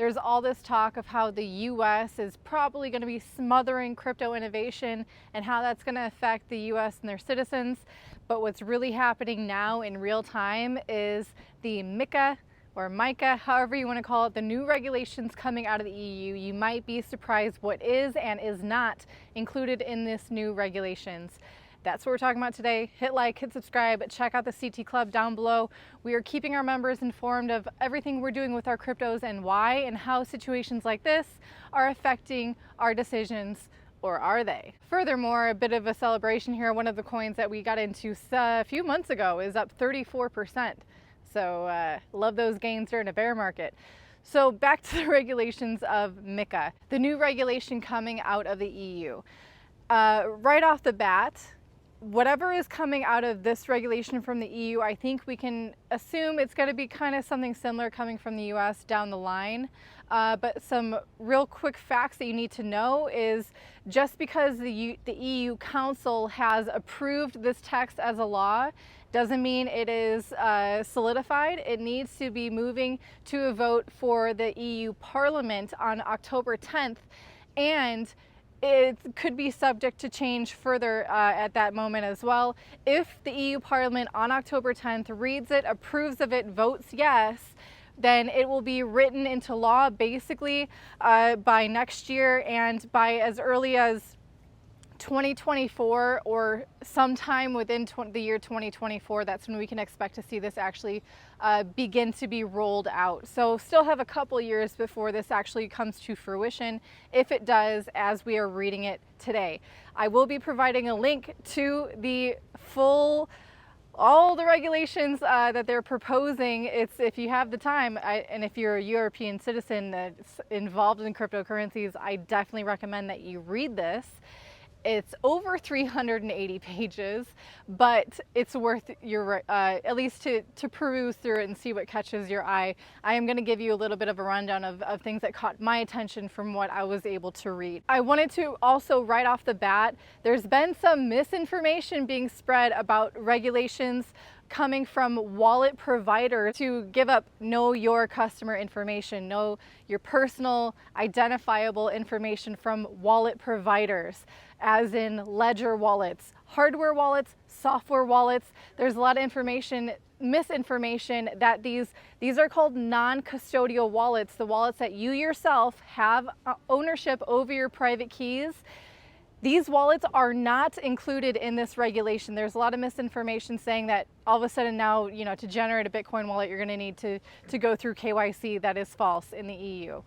there's all this talk of how the US is probably going to be smothering crypto innovation and how that's going to affect the US and their citizens. But what's really happening now in real time is the MiCA, however you want to call it, the new regulations coming out of the EU. You might be surprised what is and is not included in this new regulations. That's what we're talking about today. Hit like, hit subscribe, check out the CT Club down below. We are keeping our members informed of everything we're doing with our cryptos and why and how situations like this are affecting our decisions, or are they? Furthermore, a bit of a celebration here. One of the coins that we got into a few months ago is up 34%. So love those gains during a bear market. So back to the regulations of MiCA, the new regulation coming out of the EU. Right off the bat, whatever is coming out of this regulation from the EU, I think we can assume it's going to be kind of something similar coming from the US down the line. But some real quick facts that you need to know is just because the EU Council has approved this text as a law doesn't mean it is solidified. It needs to be moving to a vote for the EU Parliament on October 10th, and it could be subject to change further at that moment as well. If the EU Parliament on October 10th reads it, approves of it, votes yes, then it will be written into law basically by next year, and by as early as 2024 or sometime within the year 2024, that's when we can expect to see this actually begin to be rolled out. So still have a couple years before this actually comes to fruition, if it does, as we are reading it today. I will be providing a link to the full all the regulations that they're proposing. It's, if you have the time, and if you're a European citizen that's involved in cryptocurrencies, I definitely recommend that you read this. It's over 380 pages, but it's worth your at least to peruse through it and see what catches your eye. I am going to give you a little bit of a rundown of things that caught my attention from what I was able to read. I wanted to also, right off the bat, there's been some misinformation being spread about regulations coming from wallet providers to give up know your customer information, know your personal identifiable information from wallet providers, as in ledger wallets, hardware wallets, software wallets. There's a lot of misinformation that these are called non-custodial wallets, the wallets that you yourself have ownership over your private keys. These wallets are not included in this regulation. There's a lot of misinformation saying that all of a sudden now, you know, to generate a Bitcoin wallet, you're going to need to go through KYC. That is false in the EU.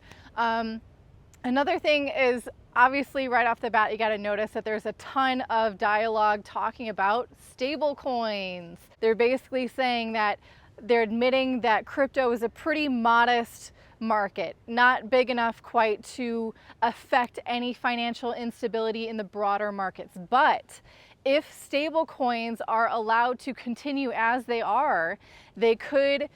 Another thing is, obviously, right off the bat, you got to notice that there's a ton of dialogue talking about stable coins. They're basically saying that they're admitting that crypto is a pretty modest market, not big enough quite to affect any financial instability in the broader markets. But if stable coins are allowed to continue as they are, they could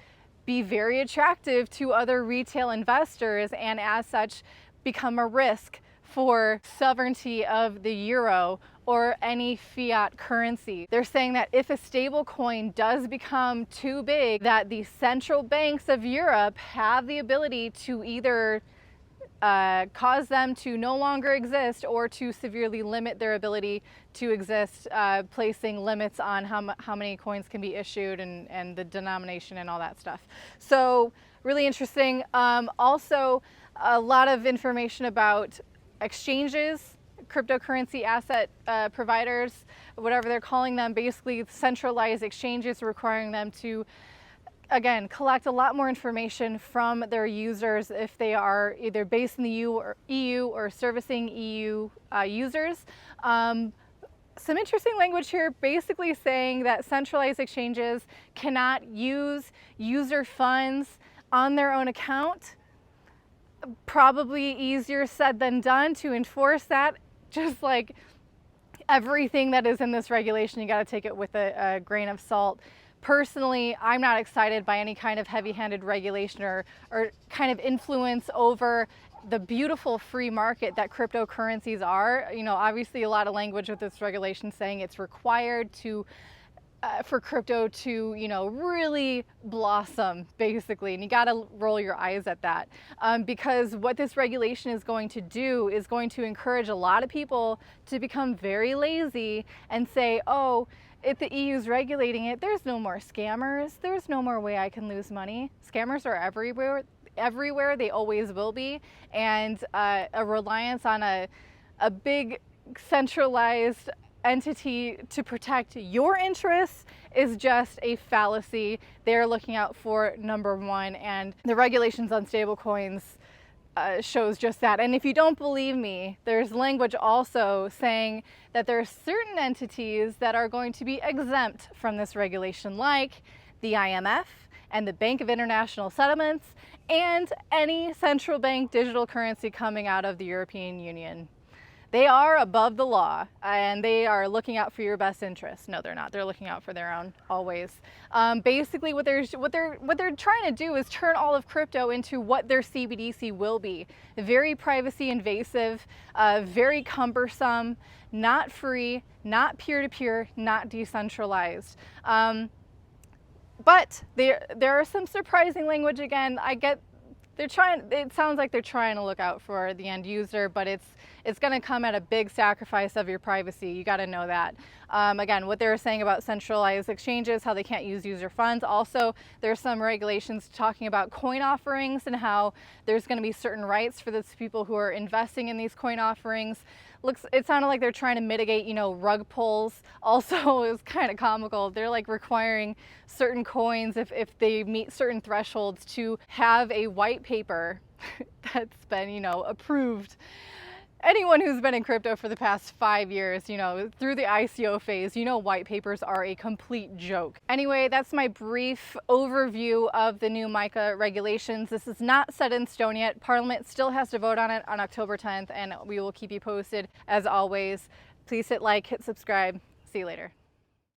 be very attractive to other retail investors, and as such become a risk for sovereignty of the euro or any fiat currency. They're saying that if a stable coin does become too big, that the central banks of Europe have the ability to either cause them to no longer exist or to severely limit their ability to exist, placing limits on how many coins can be issued and the denomination and all that stuff. So really interesting. Also, a lot of information about exchanges, cryptocurrency asset providers, whatever they're calling them, basically centralized exchanges, requiring them to, again, collect a lot more information from their users if they are either based in the EU or servicing EU users. Some interesting language here, basically saying that centralized exchanges cannot use user funds on their own account. Probably easier said than done to enforce that. Just like everything that is in this regulation, you got to take it with a grain of salt. Personally, I'm not excited by any kind of heavy-handed regulation or kind of influence over the beautiful free market that cryptocurrencies are. You know, obviously a lot of language with this regulation saying it's required to for crypto to, really blossom, basically. And you got to roll your eyes at that, because what this regulation is going to do is going to encourage a lot of people to become very lazy and say, oh, if the EU's regulating it, there's no more scammers. There's no more way I can lose money. Scammers are everywhere. They always will be. And a reliance on a big centralized entity to protect your interests is just a fallacy. They're looking out for number one, and the regulations on stablecoins shows just that. And if you don't believe me, there's language also saying that there are certain entities that are going to be exempt from this regulation, like the IMF and the Bank of International Settlements and any central bank digital currency coming out of the European Union. They are above the law, and they are looking out for your best interests. No, they're not. They're looking out for their own, always. Basically, what they're trying to do is turn all of crypto into what their CBDC will be: very privacy invasive, very cumbersome, not free, not peer-to-peer, not decentralized. But there are some surprising language. Again, it sounds like they're trying to look out for the end user, but it's going to come at a big sacrifice of your privacy. You got to know that. Again, what they were saying about centralized exchanges, how they can't use user funds. Also, there's some regulations talking about coin offerings and how there's going to be certain rights for those people who are investing in these coin offerings. It sounded like they're trying to mitigate, rug pulls. Also, it was kind of comical. They're like requiring certain coins, if they meet certain thresholds, to have a white paper that's been, approved. Anyone who's been in crypto for the past 5 years, through the ICO phase, white papers are a complete joke. Anyway, that's my brief overview of the new MiCA regulations. This is not set in stone yet. Parliament still has to vote on it on October 10th, and we will keep you posted as always. Please hit like, hit subscribe. See you later.